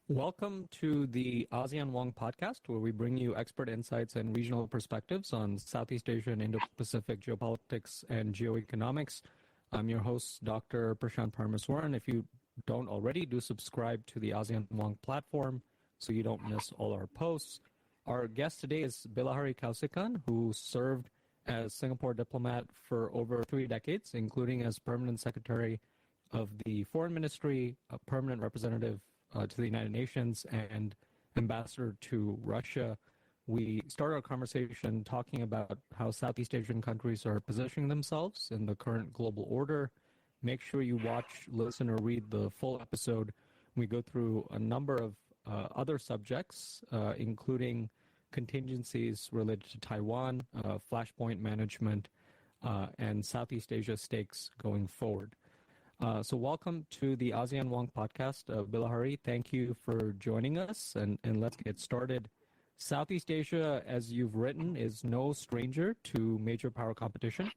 Welcome to the ASEAN Wonk Podcast, where we bring you expert insights and regional perspectives on Southeast Asia and Indo-Pacific geopolitics and geoeconomics. I'm your host, Dr. Prashant Parameswaran. If you don't already, do subscribe to the ASEAN Wonk platform so you don't miss all our posts. Our guest today is Bilahari Kausikan, who served as Singapore diplomat for over 3 decades, including as permanent secretary of the Foreign Ministry, a permanent representative to the United Nations, and ambassador to Russia. We started our conversation talking about how Southeast Asian countries are positioning themselves in the current global order. Make sure you watch, listen, or read the full episode. We go through a number of other subjects, including contingencies related to Taiwan, flashpoint management, and Southeast Asia stakes going forward. So welcome to the ASEAN Wonk Podcast. Bilahari, thank you for joining us, and let's get started. Southeast Asia, as you've written, is no stranger to major power competition,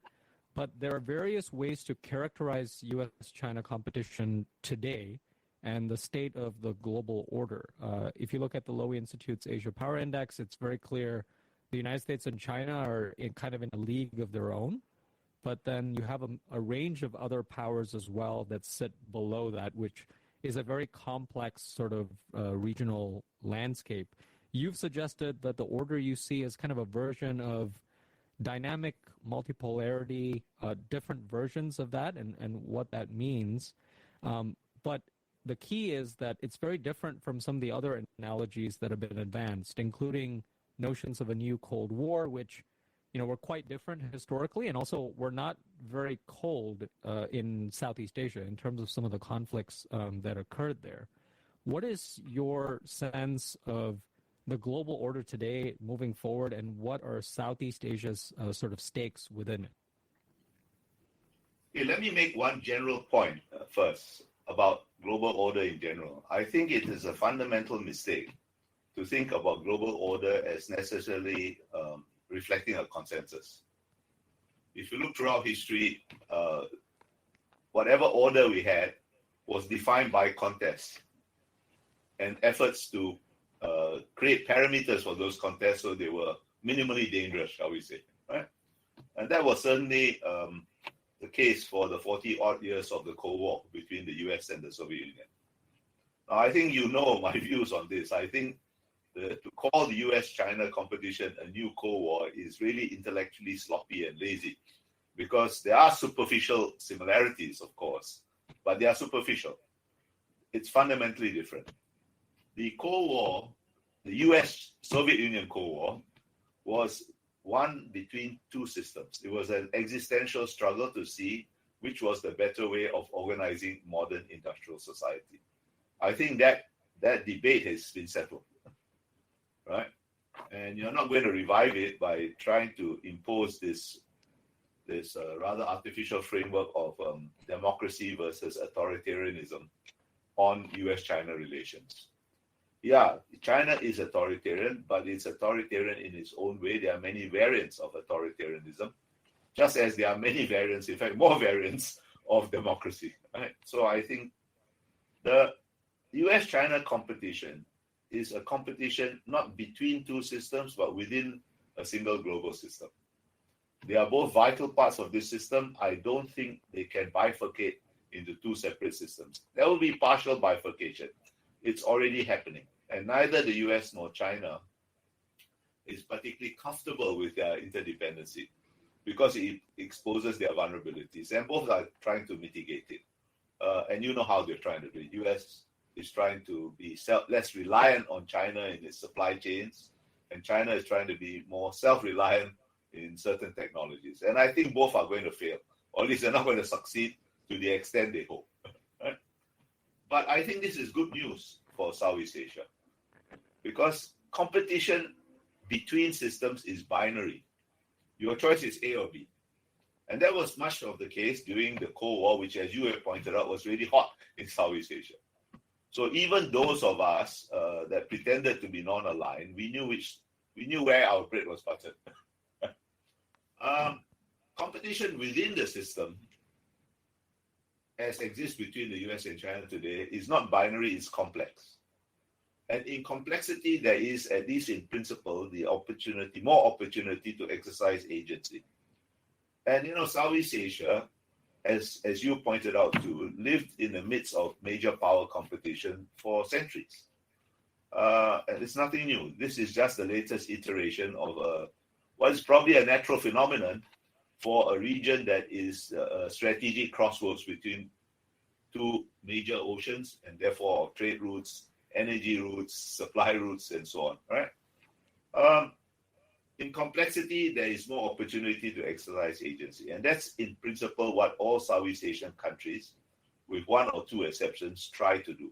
but there are various ways to characterize U.S.-China competition today and the state of the global order. If you look at the Lowy Institute's Asia Power Index, it's very clear the United States and China are in a league of their own. But then you have a range of other powers as well that sit below that, which is a very complex sort of regional landscape. You've suggested that the order you see is kind of a version of dynamic multipolarity, different versions of that and what that means. But the key is that it's very different from some of the other analogies that have been advanced, including notions of a new Cold War, which we're quite different historically, and also we're not very cold in Southeast Asia in terms of some of the conflicts that occurred there. What is your sense of the global order today moving forward, and what are Southeast Asia's sort of stakes within it? Okay, let me make one general point first about global order in general. I think it is a fundamental mistake to think about global order as necessarily reflecting a consensus. If you look throughout history, whatever order we had was defined by contests and efforts to create parameters for those contests so they were minimally dangerous, shall we say, right? And that was certainly the case for the 40-odd years of the Cold War between the US and the Soviet Union. Now, I think you know my views on this. I think to call the US-China competition a new Cold War is really intellectually sloppy and lazy, because there are superficial similarities, of course, but they are superficial. It's fundamentally different. The Cold War, the US-Soviet Union Cold War, was one between two systems. It was an existential struggle to see which was the better way of organizing modern industrial society. I think that debate has been settled. Right? And you're not going to revive it by trying to impose this rather artificial framework of democracy versus authoritarianism on US-China relations. Yeah, China is authoritarian, but it's authoritarian in its own way. There are many variants of authoritarianism, just as there are many variants, in fact, more variants of democracy. Right? So I think the US-China competition is a competition not between two systems, but within a single global system. They are both vital parts of this system. I don't think they can bifurcate into two separate systems. There will be partial bifurcation. It's already happening. And neither the US nor China is particularly comfortable with their interdependency because it exposes their vulnerabilities. And both are trying to mitigate it. And you know how they're trying to do it. US is trying to be less reliant on China in its supply chains, and China is trying to be more self-reliant in certain technologies. And I think both are going to fail, or at least they're not going to succeed to the extent they hope. Right? But I think this is good news for Southeast Asia, because competition between systems is binary. Your choice is A or B. And that was much of the case during the Cold War, which, as you have pointed out, was really hot in Southeast Asia. So even those of us that pretended to be non-aligned, we knew where our bread was buttered. Competition within the system, as exists between the US and China today, is not binary, it's complex. And in complexity, there is, at least in principle, more opportunity to exercise agency. And Southeast Asia, as you pointed out too, lived in the midst of major power competition for centuries. And it's nothing new. This is just the latest iteration of what is probably a natural phenomenon for a region that is a strategic crossroads between two major oceans, and therefore trade routes, energy routes, supply routes, and so on. Right? In complexity, there is more opportunity to exercise agency, and that's in principle what all Southeast Asian countries, with one or two exceptions, try to do.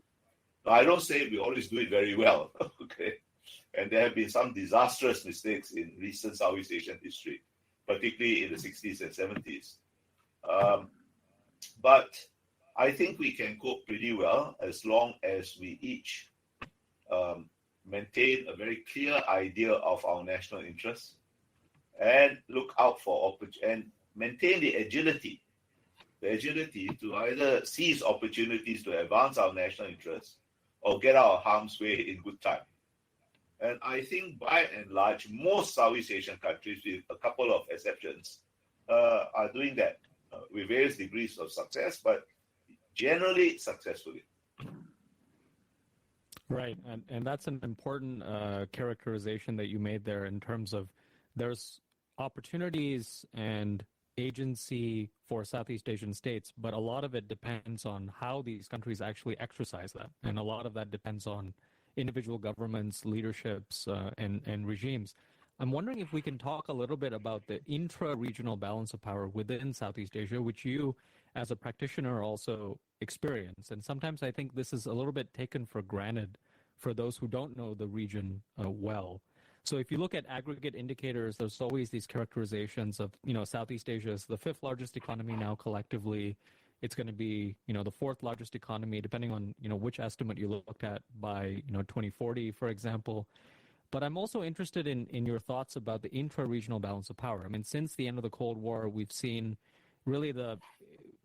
Now, I don't say we always do it very well, okay? And there have been some disastrous mistakes in recent Southeast Asian history, particularly in the 60s and 70s. But I think we can cope pretty well as long as we each maintain a very clear idea of our national interests and look out for and maintain the agility to either seize opportunities to advance our national interests or get out of harm's way in good time. And I think by and large, most Southeast Asian countries, with a couple of exceptions, are doing that with various degrees of success, but generally successfully. Right, and that's an important characterization that you made there in terms of there's opportunities and agency for Southeast Asian states, but a lot of it depends on how these countries actually exercise that, and a lot of that depends on individual governments, leaderships, and regimes. I'm wondering if we can talk a little bit about the intra-regional balance of power within Southeast Asia, which you, as a practitioner, also experience. And sometimes I think this is a little bit taken for granted for those who don't know the region well. So if you look at aggregate indicators, there's always these characterizations of, Southeast Asia is the fifth largest economy now collectively. It's going to be, the fourth largest economy, depending on, which estimate you looked at by, 2040, for example. But I'm also interested in your thoughts about the intra-regional balance of power. I mean, since the end of the Cold War, we've seen really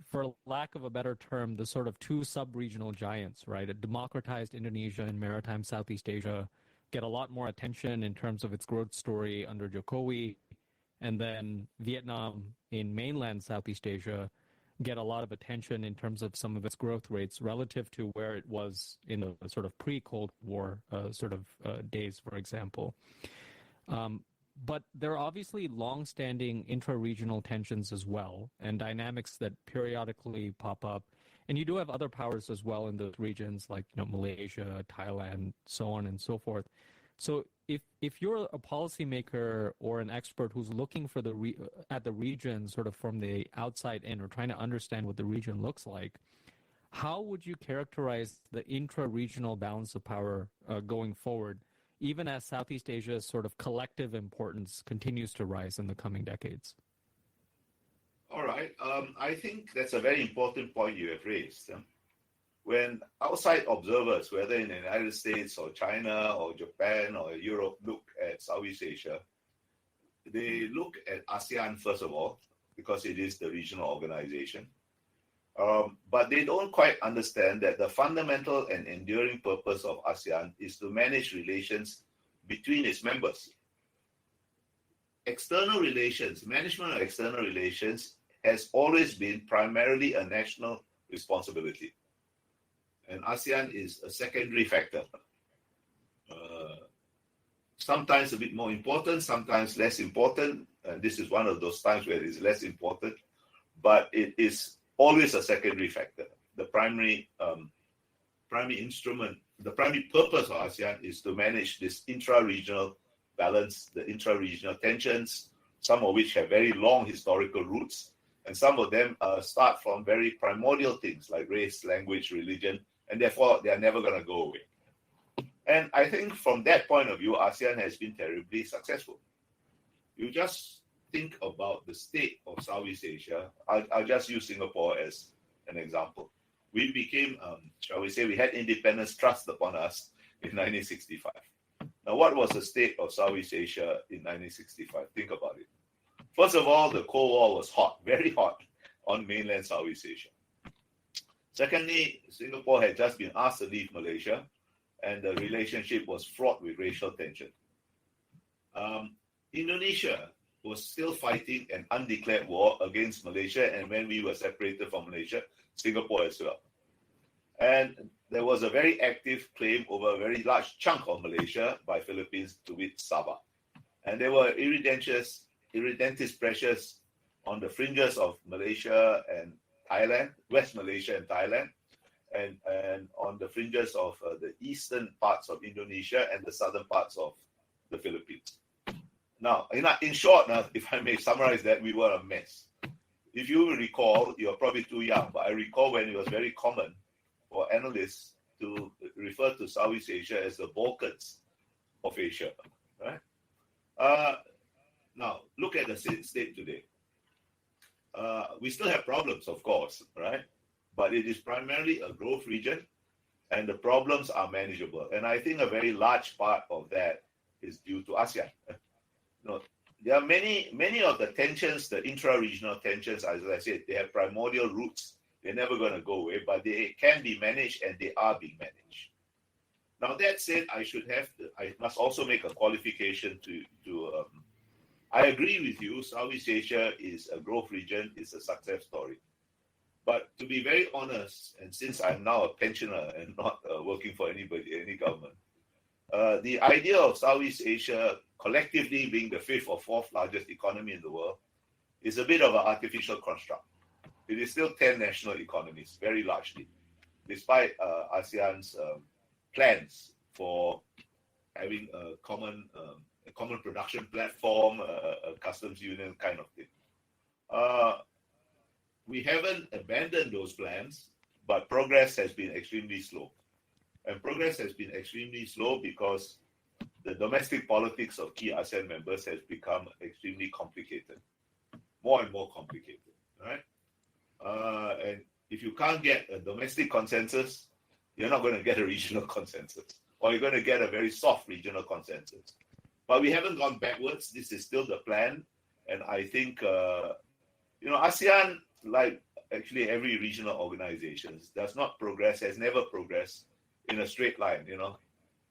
for lack of a better term, the sort of two sub-regional giants, right? A democratized Indonesia and maritime Southeast Asia get a lot more attention in terms of its growth story under Jokowi, and then Vietnam in mainland Southeast Asia get a lot of attention in terms of some of its growth rates relative to where it was in the sort of pre-Cold War days, for example. But there are obviously long-standing intra-regional tensions as well, and dynamics that periodically pop up. And you do have other powers as well in those regions, like Malaysia, Thailand, so on and so forth. So if you're a policymaker or an expert who's looking for at the region sort of from the outside in, or trying to understand what the region looks like, how would you characterize the intra-regional balance of power going forward, even as Southeast Asia's sort of collective importance continues to rise in the coming decades? All right. I think that's a very important point you have raised. When outside observers, whether in the United States or China or Japan or Europe, look at Southeast Asia, they look at ASEAN first of all, because it is the regional organization. But they don't quite understand that the fundamental and enduring purpose of ASEAN is to manage relations between its members. External relations, management of external relations has always been primarily a national responsibility. And ASEAN is a secondary factor. Sometimes a bit more important, sometimes less important. And this is one of those times where it is less important, but it is always a secondary factor. The primary instrument, the primary purpose of ASEAN is to manage this intra-regional balance, the intra-regional tensions, some of which have very long historical roots, and some of them start from very primordial things like race, language, religion, and therefore they are never going to go away. And I think from that point of view, ASEAN has been terribly successful. You just think about the state of Southeast Asia. I'll just use Singapore as an example. We became, shall we say, we had independence thrust upon us in 1965. Now, what was the state of Southeast Asia in 1965? Think about it. First of all, the Cold War was hot, very hot, on mainland Southeast Asia. Secondly, Singapore had just been asked to leave Malaysia, and the relationship was fraught with racial tension. Indonesia was still fighting an undeclared war against Malaysia, and when we were separated from Malaysia, Singapore as well. And there was a very active claim over a very large chunk of Malaysia by Philippines, to wit Sabah. And there were irredentis pressures on the fringes of Malaysia and Thailand, West Malaysia and Thailand, and on the fringes of the eastern parts of Indonesia and the southern parts of the Philippines. Now, in short, if I may summarize that, we were a mess. If you recall, you're probably too young, but I recall when it was very common for analysts to refer to Southeast Asia as the Balkans of Asia, right? Now, look at the state today. We still have problems, of course, right? But it is primarily a growth region, and the problems are manageable. And I think a very large part of that is due to ASEAN. There are many of the tensions, the intra-regional tensions, as I said, they have primordial roots. They're never going to go away, but they can be managed, and they are being managed. Now, that said, I must also make a qualification to I agree with you, Southeast Asia is a growth region, it's a success story. But to be very honest, and since I'm now a pensioner and not working for any government, the idea of Southeast Asia collectively being the fifth or fourth largest economy in the world is a bit of an artificial construct. It is still 10 national economies, very largely, despite ASEAN's plans for having a common production platform, a customs union kind of thing. We haven't abandoned those plans, but progress has been extremely slow. And progress has been extremely slow because the domestic politics of key ASEAN members has become extremely complicated, more and more complicated, right? And if you can't get a domestic consensus, you're not going to get a regional consensus, or you're going to get a very soft regional consensus. But we haven't gone backwards. This is still the plan. And I think, ASEAN, like actually every regional organization, does not progress, has never progressed in a straight line,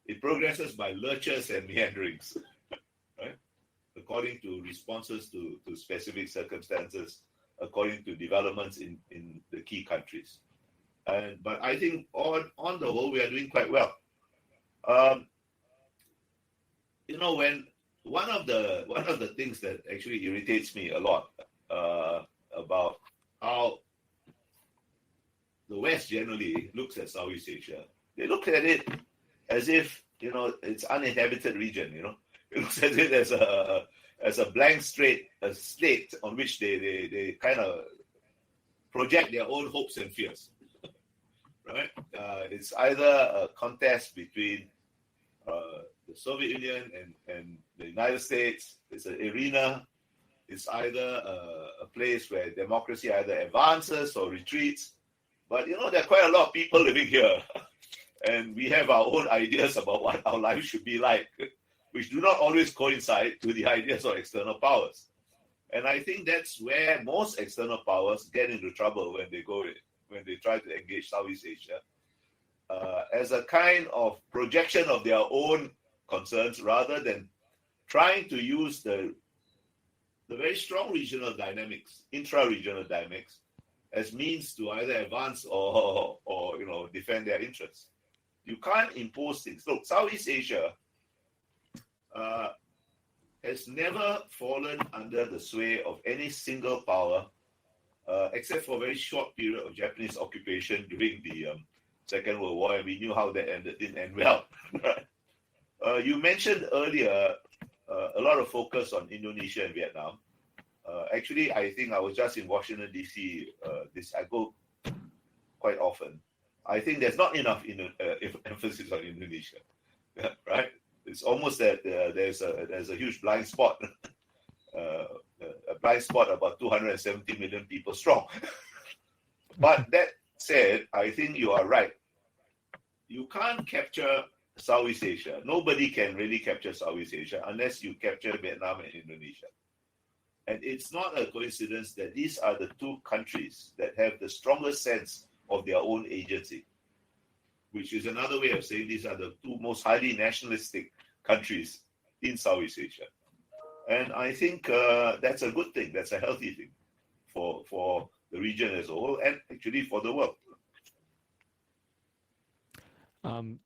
It progresses by lurches and meanderings, right? According to responses to specific circumstances, according to developments in the key countries. But I think on the whole, we are doing quite well. When one of the things that actually irritates me a lot about how the West generally looks at Southeast Asia, they look at it as if it's uninhabited region. It looks at it as a blank state on which they kind of project their own hopes and fears. Right? It's either a contest between the Soviet Union and the United States. It's an arena. It's either a place where democracy either advances or retreats. But there are quite a lot of people living here, and we have our own ideas about what our life should be like, which do not always coincide with the ideas of external powers. And I think that's where most external powers get into trouble when they try to engage Southeast Asia as a kind of projection of their own concerns, rather than trying to use the very strong regional dynamics, intra-regional dynamics, as means to either advance or defend their interests. You can't impose things. Look, Southeast Asia has never fallen under the sway of any single power, except for a very short period of Japanese occupation during the Second World War, and we knew how that ended. It didn't end well. You mentioned earlier a lot of focus on Indonesia and Vietnam. Actually, I think I was just in Washington, D.C. I go quite often. I think there's not enough emphasis on Indonesia, right? It's almost that there's a huge blind spot, a blind spot about 270 million people strong. But that said, I think you are right. You can't capture Southeast Asia. Nobody can really capture Southeast Asia unless you capture Vietnam and Indonesia. And it's not a coincidence that these are the two countries that have the strongest sense of their own agency. which is another way of saying these are the two most highly nationalistic countries in Southeast Asia. And I think that's a good thing. That's a healthy thing for the region as a whole and actually for the world.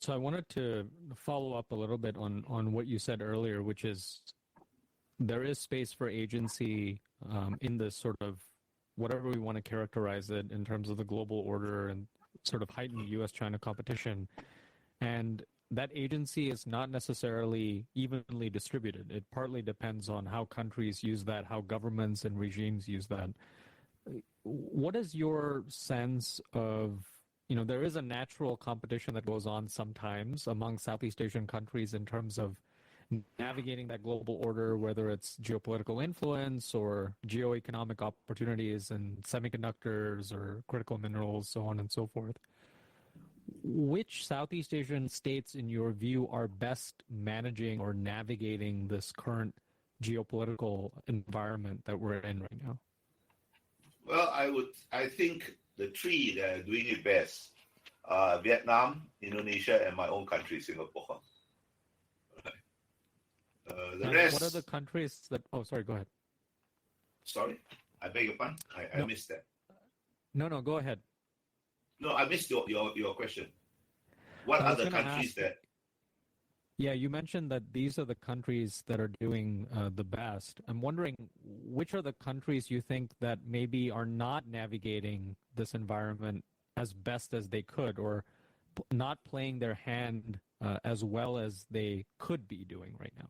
So I wanted to follow up a little bit on what you said earlier, which is there is space for agency in this sort of whatever we want to characterize it in terms of the global order and sort of heightened U.S.-China competition. And that agency is not necessarily evenly distributed. It partly depends on how countries use that, how governments and regimes use that. What is your sense of, there is a natural competition that goes on sometimes among Southeast Asian countries in terms of navigating that global order, whether it's geopolitical influence or geoeconomic opportunities in semiconductors or critical minerals, so on and so forth. Which Southeast Asian states, in your view, are best managing or navigating this current geopolitical environment that we're in right now? Well, I think the three that are doing it best are Vietnam, Indonesia, and my own country, Singapore. The rest. What are the countries that? Oh, sorry. Go ahead. Sorry, I beg your pardon. I missed that. No, go ahead. No, I missed your question. What are the countries that? Yeah, you mentioned that these are the countries that are doing the best. I'm wondering which are the countries you think that maybe are not navigating this environment as best as they could, or not playing their hand as well as they could be doing right now?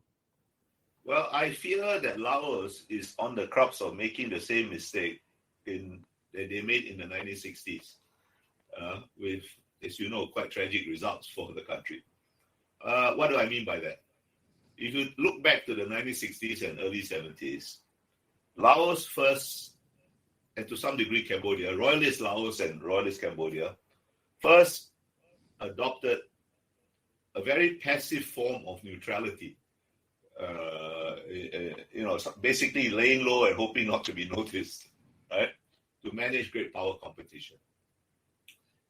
Well, I fear that Laos is on the crux of making the same mistake that they made in the 1960s, with, as you know, quite tragic results for the country. What do I mean by that? If you look back to the 1960s and early 70s, Laos first, and to some degree Cambodia, royalist Laos and royalist Cambodia, first adopted a very passive form of neutrality. Basically laying low and hoping not to be noticed, right? To manage great power competition.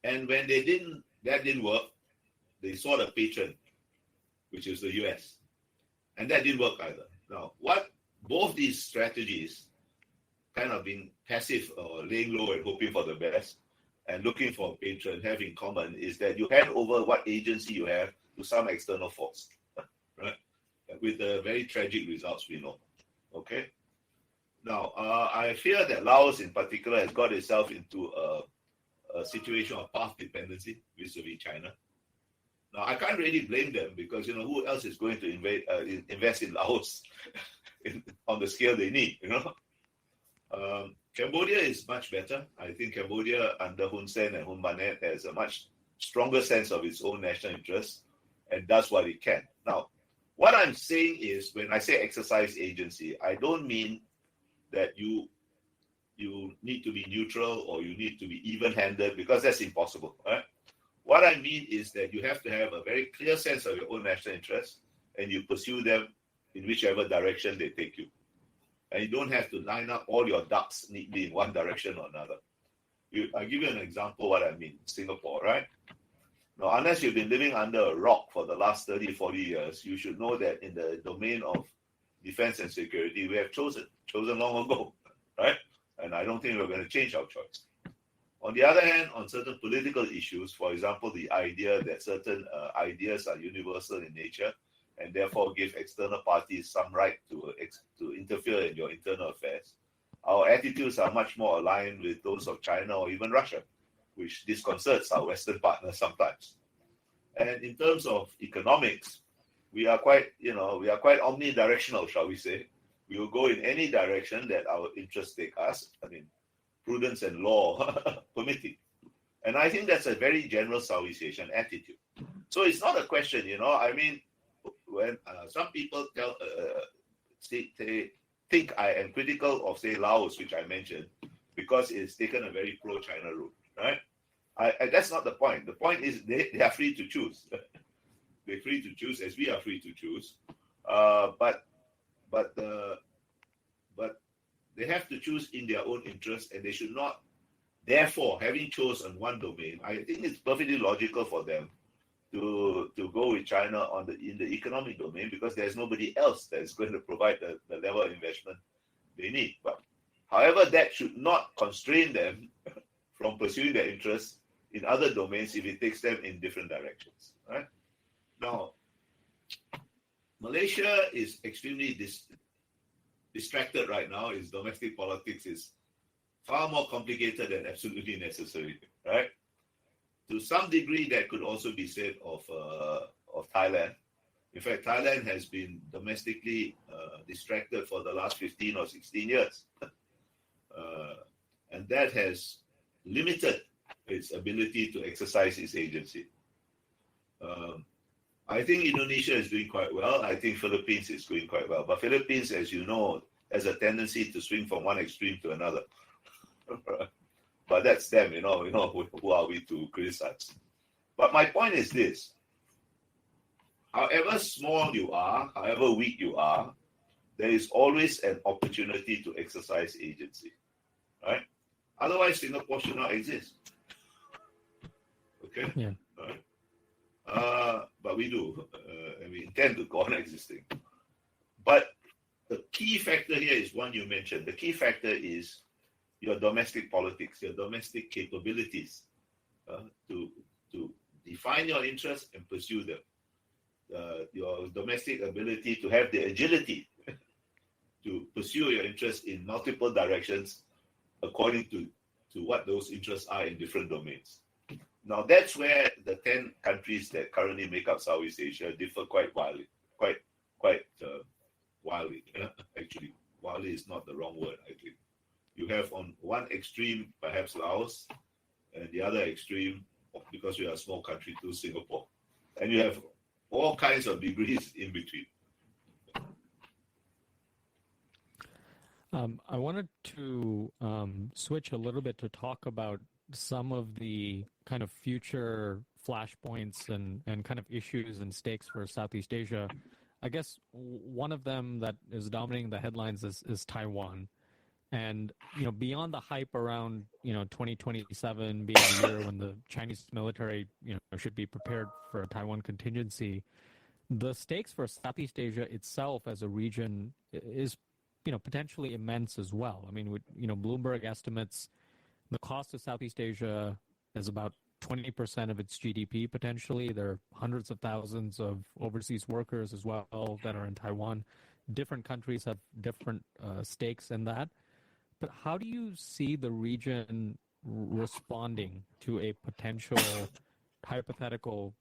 And when that didn't work, they sought a patron, which is the US. And that didn't work either. Now, what both these strategies, kind of being passive or laying low and hoping for the best, and looking for a patron, have in common is that you hand over what agency you have to some external force, right? With the very tragic results we know. Okay? Now, I fear that Laos in particular has got itself into a situation of path dependency vis-a-vis China. Now, I can't really blame them because, who else is going to invest in Laos on the scale they need, Cambodia is much better. I think Cambodia under Hun Sen and Hun Manet has a much stronger sense of its own national interest and does what it can. Now, what I'm saying is when I say exercise agency, I don't mean that you need to be neutral or you need to be even-handed because that's impossible, right? What I mean is that you have to have a very clear sense of your own national interests and you pursue them in whichever direction they take you. And you don't have to line up all your ducks neatly in one direction or another. I'll give you an example of what I mean. Singapore, right? Now, unless you've been living under a rock for the last 30, 40 years, you should know that in the domain of defense and security, we have chosen long ago, right? And I don't think we're going to change our choice. On the other hand, on certain political issues, for example, the idea that certain ideas are universal in nature and therefore give external parties some right to interfere in your internal affairs, our attitudes are much more aligned with those of China or even Russia, which disconcerts our Western partners sometimes. And in terms of economics, we are quite omnidirectional, shall we say. We will go in any direction that our interests take us. I mean, prudence and law permitting. And I think that's a very general Southeast Asian attitude. So it's not a question, when some people think I am critical of, say, Laos, which I mentioned, because it's taken a very pro-China route, right? That's not the point. The point is they are free to choose. They're free to choose as we are free to choose. But they have to choose in their own interest, and they should not Therefore, having chosen one domain, I think it's perfectly logical for them to go with China in the economic domain, because there's nobody else that is going to provide the level of investment they need. But however, that should not constrain them from pursuing their interests in other domains if it takes them in different directions. Right? Now, Malaysia is extremely distracted right now. Its domestic politics is far more complicated than absolutely necessary. Right? To some degree, that could also be said of Thailand. In fact, Thailand has been domestically distracted for the last 15 or 16 years. And that has limited its ability to exercise its agency. I think Indonesia is doing quite well. I think Philippines is doing quite well. But Philippines, as you know, has a tendency to swing from one extreme to another. But that's them, who are we to criticize? But my point is this. However small you are, however weak you are, there is always an opportunity to exercise agency. Right? Otherwise, Singapore should not exist. Okay? Yeah. Right. But we do, and we intend to go on existing. But the key factor here is one you mentioned. The key factor is your domestic politics, your domestic capabilities to define your interests and pursue them. Your domestic ability to have the agility to pursue your interests in multiple directions according to what those interests are in different domains. Now, that's where the 10 countries that currently make up Southeast Asia differ quite wildly. Actually, wildly is not the wrong word, I think. You have on one extreme, perhaps Laos, and the other extreme, because we are a small country, to Singapore. And you have all kinds of degrees in between. I wanted to switch a little bit to talk about some of the kind of future flashpoints and kind of issues and stakes for Southeast Asia. I guess one of them that is dominating the headlines is Taiwan. And, beyond the hype around, 2027 being the year when the Chinese military, should be prepared for a Taiwan contingency, the stakes for Southeast Asia itself as a region is, potentially immense as well. I mean, Bloomberg estimates the cost of Southeast Asia is about 20% of its GDP potentially. There are hundreds of thousands of overseas workers as well that are in Taiwan. Different countries have different stakes in that. But how do you see the region responding to a potential hypothetical,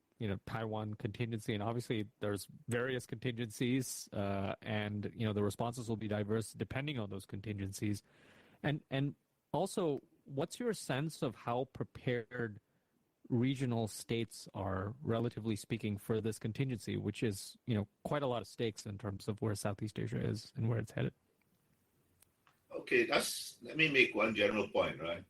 Taiwan contingency? And obviously, there's various contingencies, and the responses will be diverse depending on those contingencies. And also, what's your sense of how prepared regional states are, relatively speaking, for this contingency, which is quite a lot of stakes in terms of where Southeast Asia is and where it's headed? Okay, let me make one general point, right?